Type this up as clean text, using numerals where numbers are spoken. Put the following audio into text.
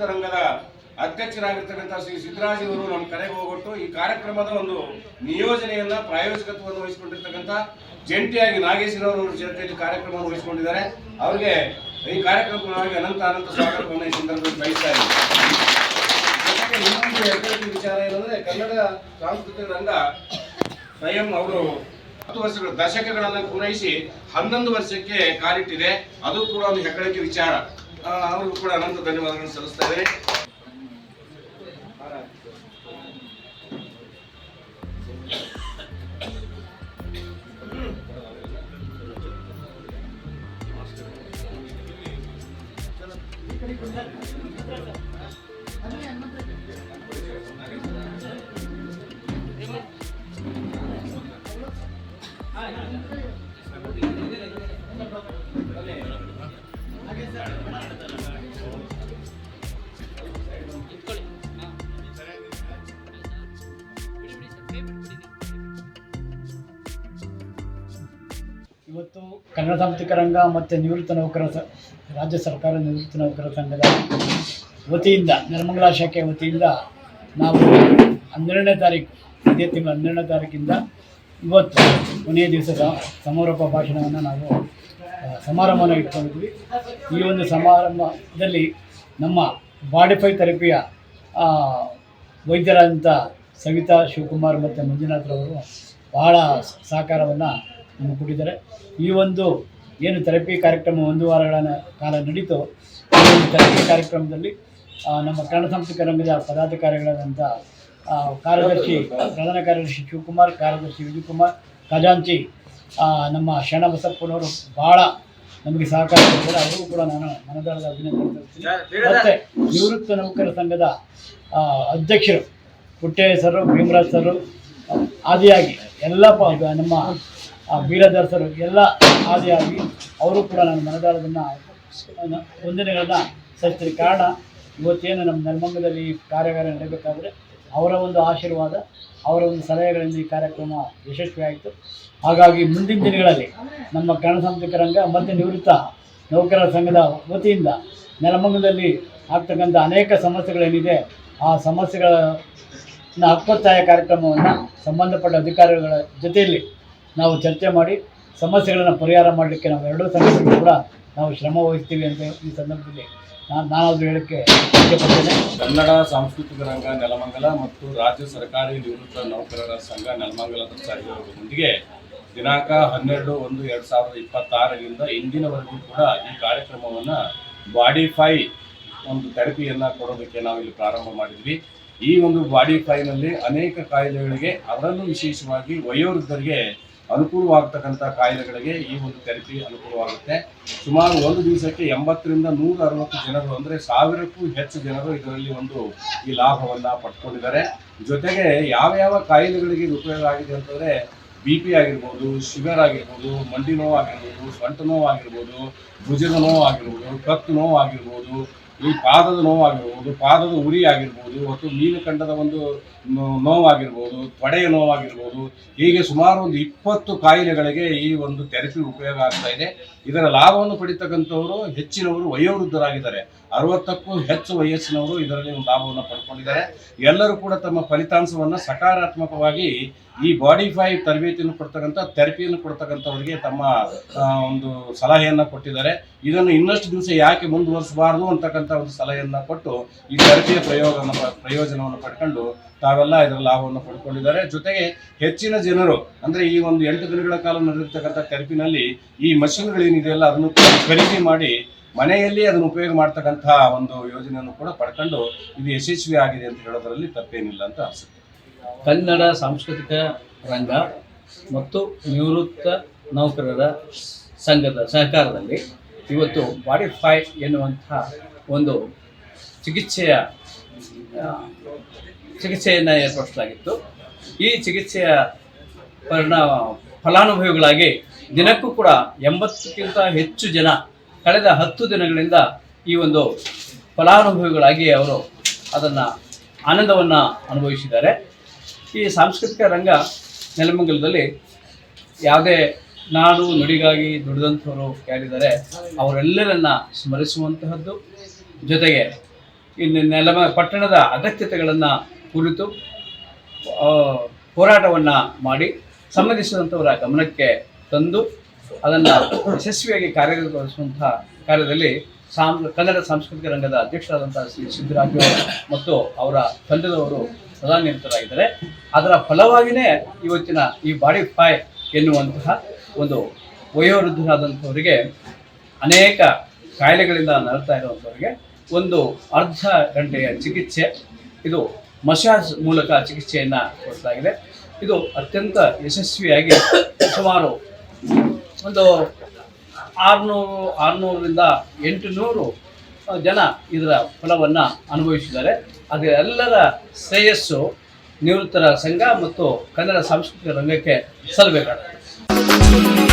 ಸಾಂಸ್ಕೃತಿಕ ರಂಗದ ಅಧ್ಯಕ್ಷರಾಗಿರ್ತಕ್ಕಂಥ ಶ್ರೀ ಸಿದ್ದರಾಜ್ ಅವರು ನಮ್ಮ ಕರೆಗೆ ಹೋಗ್ಬಿಟ್ಟು ಈ ಕಾರ್ಯಕ್ರಮದ ಒಂದು ನಿಯೋಜನೆಯನ್ನ ಪ್ರಾಯೋಜಕತ್ವವನ್ನು ವಹಿಸಿಕೊಂಡಿರ್ತಕ್ಕಂಥ ಜಂಟಿಯಾಗಿ ನಾಗೇಶ್ವರವರು ಜೊತೆಯಲ್ಲಿ ಕಾರ್ಯಕ್ರಮವನ್ನು ವಹಿಸಿಕೊಂಡಿದ್ದಾರೆ. ಅವರಿಗೆ ಈ ಕಾರ್ಯಕ್ರಮವಾಗಿ ಅನಂತ ಸ್ವಾಗತವನ್ನು ಈ ಸಂದರ್ಭದಲ್ಲಿ ಬಯಸ್ತಾ ಇದ್ದಾರೆ. ಇನ್ನೊಂದು ವಿಚಾರ ಏನಂದ್ರೆ ಕನ್ನಡ ಸಾಂಸ್ಕೃತಿಕ ರಂಗ ಸ್ವಯಂ ಅವರು 10 ವರ್ಷಗಳ ದಶಕಗಳನ್ನು ಪೂರೈಸಿ 11 ವರ್ಷಕ್ಕೆ ಕಾಲಿಟ್ಟಿದೆ. ಅದು ಕೂಡ ಒಂದು ಹೆಗ್ಗಳಿಕೆ ವಿಚಾರ. ಅವ್ರಿಗೂ ಕೂಡ ಅನಂತ ಧನ್ಯವಾದಗಳನ್ನು ಸಲ್ಲಿಸ್ತಾ ಇದ್ದೇನೆ. ಇವತ್ತು ಕನ್ನಡ ಸಾಂಸ್ಕೃತಿಕ ರಂಗ ಮತ್ತು ನಿವೃತ್ತ ನೌಕರ ರಾಜ್ಯ ಸರ್ಕಾರ ನಿವೃತ್ತ ನೌಕರ ಸಂಘದ ವತಿಯಿಂದ ನೆಲಮಂಗಲ ಶಾಖೆ ವತಿಯಿಂದ ನಾವು 12ನೇ ತಾರೀಕು ಇದೇ ತಿಂಗಳ 12ನೇ ತಾರೀಕಿಂದ ಇವತ್ತು ಕೊನೆಯ ದಿವಸದ ಸಮಾರೋಪ ಭಾಷಣವನ್ನು ನಾವು ಸಮಾರಂಭವನ್ನು ಇಟ್ಕೊಂಡಿದ್ವಿ. ಈ ಒಂದು ಸಮಾರಂಭದಲ್ಲಿ ನಮ್ಮ ಬಾಡಿಫೈ ಥೆರಪಿಯ ವೈದ್ಯರಾದಂಥ ಸವಿತಾ ಶಿವಕುಮಾರ್ ಮತ್ತು ಮಂಜುನಾಥ್ರವರು ಬಹಳ ಸಹಕಾರವನ್ನು ನಮಗೆ ಕೊಟ್ಟಿದ್ದಾರೆ. ಈ ಒಂದು ಏನು ಥೆರಪಿ ಕಾರ್ಯಕ್ರಮ 1 ವಾರಗಳ ಕಾಲ ನಡೀತು. ಈ ಒಂದು ಥೆರಪಿ ಕಾರ್ಯಕ್ರಮದಲ್ಲಿ ನಮ್ಮ ಕನ್ನಡ ಸಾಂಸ್ಕೃತಿಕ ರಂಗದ ಪದಾಧಿಕಾರಿಗಳಾದಂಥ ಕಾರ್ಯದರ್ಶಿ ಪ್ರಧಾನ ಕಾರ್ಯದರ್ಶಿ ಶಿವಕುಮಾರ್, ಕಾರ್ಯದರ್ಶಿ ವಿಜಯಕುಮಾರ್, ಖಜಾಂಚಿ ನಮ್ಮ ಶರಣಬಸಪ್ಪನವರು ಭಾಳ ನಮಗೆ ಸಹಕಾರ ಕೊಟ್ಟಿದ್ದಾರೆ. ಅವರಿಗೂ ಕೂಡ ನಾನು ಮನದಾಳದ ಅಭಿನಂದನೆ. ಮತ್ತು ನಿವೃತ್ತ ನೌಕರ ಸಂಘದ ಅಧ್ಯಕ್ಷರು ಪುಟ್ಟಯ್ಯ ಸರ್, ಭೀಮರಾಜ್ ಸರ್ ಆದಿಯಾಗಿ ಎಲ್ಲ ನಮ್ಮ ಬೀರದಾಸರು ಎಲ್ಲ ಆದಿಯಾಗಿ ಅವರು ಕೂಡ ನನ್ನ ಮನದಾಳದನ್ನು ವಂದನೆಗಳನ್ನು ಸಲ್ಲಿಸ್ತೀನಿ. ಕಾರಣ ಇವತ್ತೇನು ನಮ್ಮ ನೆಲಮಂಗಲದಲ್ಲಿ ಕಾರ್ಯಾಗಾರ ನಡೆಯಬೇಕಾದ್ರೆ ಅವರ ಒಂದು ಆಶೀರ್ವಾದ, ಅವರ ಒಂದು ಸಲಹೆಗಳಿಂದ ಈ ಕಾರ್ಯಕ್ರಮ ಯಶಸ್ವಿಯಾಯಿತು. ಹಾಗಾಗಿ ಮುಂದಿನ ದಿನಗಳಲ್ಲಿ ನಮ್ಮ ಕನ್ನಡ ಸಾಂಸ್ಕೃತಿಕ ರಂಗ ಮತ್ತು ನಿವೃತ್ತ ನೌಕರರ ಸಂಘದ ವತಿಯಿಂದ ನೆಲಮಂಗಲದಲ್ಲಿ ಆಗ್ತಕ್ಕಂಥ ಅನೇಕ ಸಮಸ್ಯೆಗಳೇನಿದೆ ಆ ಸಮಸ್ಯೆಗಳನ್ನ ಹಕ್ಕೊತ್ತಾಯ ಕಾರ್ಯಕ್ರಮವನ್ನು ಸಂಬಂಧಪಟ್ಟ ಅಧಿಕಾರಿಗಳ ಜೊತೆಯಲ್ಲಿ ನಾವು ಚರ್ಚೆ ಮಾಡಿ ಸಮಸ್ಯೆಗಳನ್ನು ಪರಿಹಾರ ಮಾಡಲಿಕ್ಕೆ ನಾವು ಎರಡೂ ಸಂಘಟನೆಗಳು ಕೂಡ ನಾವು ಶ್ರಮ ವಹಿಸ್ತೀವಿ ಅಂತ ಈ ಸಂದರ್ಭದಲ್ಲಿ ನಾನಾದರೂ ಹೇಳಕ್ಕೆ ಇಷ್ಟಪಡ್ತೇನೆ. ಕನ್ನಡ ಸಾಂಸ್ಕೃತಿಕ ರಂಗ ನೆಲಮಂಗಲ ಮತ್ತು ರಾಜ್ಯ ಸರ್ಕಾರಿ ನಿವೃತ್ತ ನೌಕರರ ಸಂಘ ನೆಲಮಂಗಲದ ಸಹಯೋಗದೊಂದಿಗೆ ದಿನಾಂಕ 12/1/2026ರಿಂದ ಇಂದಿನವರೆಗೂ ಕೂಡ ಈ ಕಾರ್ಯಕ್ರಮವನ್ನು ಬಾಡಿಫೈ ಒಂದು ಥೆರಪಿಯನ್ನು ಕೊಡೋದಕ್ಕೆ ನಾವು ಇಲ್ಲಿ ಪ್ರಾರಂಭ ಮಾಡಿದ್ವಿ. ಈ ಒಂದು ಬಾಡಿಫೈನಲ್ಲಿ ಅನೇಕ ಕಾಯಿಲೆಗಳಿಗೆ, ಅದರಲ್ಲೂ ವಿಶೇಷವಾಗಿ ವಯೋವೃದ್ಧರಿಗೆ ಅನುಕೂಲವಾಗತಕ್ಕಂಥ ಕಾಯಿಲೆಗಳಿಗೆ ಈ ಒಂದು ಥೆರಪಿ ಅನುಕೂಲವಾಗುತ್ತೆ. ಸುಮಾರು ಒಂದು ದಿವಸಕ್ಕೆ 80ರಿಂದ 160 ಜನರು, ಅಂದರೆ 1000ಕ್ಕೂ ಹೆಚ್ಚು ಜನರು ಇದರಲ್ಲಿ ಒಂದು ಈ ಲಾಭವನ್ನು ಪಡ್ಕೊಂಡಿದ್ದಾರೆ. ಜೊತೆಗೆ ಯಾವ ಕಾಯಿಲೆಗಳಿಗೆ ಇದು ಉಪಯೋಗ ಆಗಿದೆ ಅಂತಂದರೆ BP ಆಗಿರ್ಬೋದು, ಶುಗರ್ ಆಗಿರ್ಬೋದು, ಮಂಡಿ ನೋವು ಆಗಿರ್ಬೋದು, ಸೊಂಟ ನೋವು ಆಗಿರ್ಬೋದು, ಭುಜದ ನೋವು ಆಗಿರ್ಬೋದು, ಕತ್ತು ನೋವು ಆಗಿರ್ಬೋದು, ಈ ಪಾದದ ನೋವು ಆಗಿರ್ಬೋದು, ಪಾದದ ಉರಿ ಆಗಿರ್ಬೋದು, ಮತ್ತು ಮೀನುಕಂಡದ ಒಂದು ನೋವಾಗಿರ್ಬೋದು, ತೊಡೆಯ ನೋವಾಗಿರ್ಬೋದು, ಹೀಗೆ ಸುಮಾರು ಒಂದು 20 ಕಾಯಿಲೆಗಳಿಗೆ ಈ ಒಂದು ಥೆರಪಿ ಉಪಯೋಗ ಆಗ್ತಾ ಇದೆ. ಇದರ ಲಾಭವನ್ನು ಪಡಿತಕ್ಕಂಥವರು ಹೆಚ್ಚಿನವರು ವಯೋವೃದ್ಧರಾಗಿದ್ದಾರೆ. 60ಕ್ಕೂ ಹೆಚ್ಚು ವಯಸ್ಸಿನವರು ಇದರಲ್ಲಿ ಒಂದು ಲಾಭವನ್ನು ಪಡ್ಕೊಂಡಿದ್ದಾರೆ. ಎಲ್ಲರೂ ಕೂಡ ತಮ್ಮ ಫಲಿತಾಂಶವನ್ನು ಸಕಾರಾತ್ಮಕವಾಗಿ ಈ ಬಾಡಿಫೈ ತರಬೇತಿಯನ್ನು ಕೊಡ್ತಕ್ಕಂಥ ಥೆರಪಿಯನ್ನು ಕೊಡ್ತಕ್ಕಂಥವ್ರಿಗೆ ತಮ್ಮ ಒಂದು ಸಲಹೆಯನ್ನು ಕೊಟ್ಟಿದ್ದಾರೆ. ಇದನ್ನು ಇನ್ನಷ್ಟು ದಿವಸ ಯಾಕೆ ಮುಂದುವರಿಸಬಾರ್ದು ಅಂತಕ್ಕಂಥ ಒಂದು ಸಲಹೆಯನ್ನು ಕೊಟ್ಟು ಈ ಥೆರಪಿಯ ಪ್ರಯೋಜನವನ್ನು ಪಡ್ಕೊಂಡು ತಾವೆಲ್ಲ ಇದರ ಲಾಭವನ್ನು ಪಡ್ಕೊಂಡಿದ್ದಾರೆ. ಜೊತೆಗೆ ಹೆಚ್ಚಿನ ಜನರು, ಅಂದರೆ ಈ ಒಂದು 8 ದಿನಗಳ ಕಾಲ ನಡೆದಿರ್ತಕ್ಕಂಥ ಥೆರಪಿನಲ್ಲಿ ಈ ಮಷಿನ್ಗಳೇನಿದೆಯಲ್ಲ ಅದನ್ನು ಖರೀದಿ ಮಾಡಿ ಮನೆಯಲ್ಲಿ ಅದನ್ನು ಉಪಯೋಗ ಮಾಡ್ತಕ್ಕಂಥ ಒಂದು ಯೋಜನೆಯನ್ನು ಕೂಡ ಪಡ್ಕೊಂಡು ಇದು ಯಶಸ್ವಿ ಆಗಿದೆ ಅಂತ ಹೇಳೋದರಲ್ಲಿ ತಪ್ಪೇನಿಲ್ಲ ಅಂತ ಅನಿಸುತ್ತೆ. ಕನ್ನಡ ಸಾಂಸ್ಕೃತಿಕ ರಂಗ ಮತ್ತು ನಿವೃತ್ತ ನೌಕರರ ಸಂಘದ ಸಹಕಾರದಲ್ಲಿ ಇವತ್ತು ಬಾಡಿಫೈ ಎನ್ನುವಂಥ ಒಂದು ಚಿಕಿತ್ಸೆಯನ್ನು ಏರ್ಪಡಿಸಲಾಗಿತ್ತು. ಈ ಚಿಕಿತ್ಸೆಯ ಫಲಾನುಭವಿಗಳಾಗಿ ದಿನಕ್ಕೂ ಕೂಡ 80ಕ್ಕಿಂತ ಹೆಚ್ಚು ಜನ ಕಳೆದ 10 ದಿನಗಳಿಂದ ಈ ಒಂದು ಫಲಾನುಭವಿಗಳಾಗಿ ಅವರು ಅದನ್ನು ಆನಂದವನ್ನು ಅನುಭವಿಸಿದ್ದಾರೆ. ಈ ಸಾಂಸ್ಕೃತಿಕ ರಂಗ ನೆಲಮಂಗಲದಲ್ಲಿ ಯಾವುದೇ ನಾಡು ನುಡಿಗಾಗಿ ದುಡಿದಂಥವರು ಯಾರಿದ್ದಾರೆ ಅವರೆಲ್ಲರನ್ನ ಸ್ಮರಿಸುವಂತಹದ್ದು, ಜೊತೆಗೆ ಇನ್ನು ಪಟ್ಟಣದ ಅಗತ್ಯತೆಗಳನ್ನು ಕುರಿತು ಹೋರಾಟವನ್ನು ಮಾಡಿ ಸಂಬಂಧಿಸಿದಂಥವರ ಗಮನಕ್ಕೆ ತಂದು ಅದನ್ನು ಯಶಸ್ವಿಯಾಗಿ ಕಾರ್ಯಗತಗೊಳಿಸುವಂಥ ಕಾರ್ಯದಲ್ಲಿ ಕನ್ನಡ ಸಾಂಸ್ಕೃತಿಕ ರಂಗದ ಅಧ್ಯಕ್ಷರಾದಂಥ ಶ್ರೀ ಸಿದ್ದರಾಜು ಮತ್ತು ಅವರ ತಂಡದವರು ಸದಾ ನಿರತರಾಗಿದ್ದಾರೆ. ಅದರ ಫಲವಾಗಿಯೇ ಇವತ್ತಿನ ಈ ಬಾಡಿ ಫೈ ಎನ್ನುವಂತಹ ಒಂದು ವಯೋವೃದ್ಧರಾದಂಥವರಿಗೆ ಅನೇಕ ಕಾಯಿಲೆಗಳಿಂದ ನರಳ್ತಾ ಇರುವಂಥವರಿಗೆ ಒಂದು ಅರ್ಧ ಗಂಟೆಯ ಚಿಕಿತ್ಸೆ, ಇದು ಮಸಾಜ್ ಮೂಲಕ ಚಿಕಿತ್ಸೆಯನ್ನು ಕೊಡಲಾಗಿದೆ. ಇದು ಅತ್ಯಂತ ಯಶಸ್ವಿಯಾಗಿ ಸುಮಾರು ಒಂದು 600ರಿಂದ 800 ಜನ ಇದರ ಫಲವನ್ನು ಅನುಭವಿಸಿದ್ದಾರೆ. ಅದೆಲ್ಲರ ಶ್ರೇಯಸ್ಸು ನಿವೃತ್ತರ ಸಂಘ ಮತ್ತು ಕನ್ನಡ ಸಾಂಸ್ಕೃತಿಕ ರಂಗಕ್ಕೆ ಸಲ್ಲಬೇಕಾಗಿದೆ.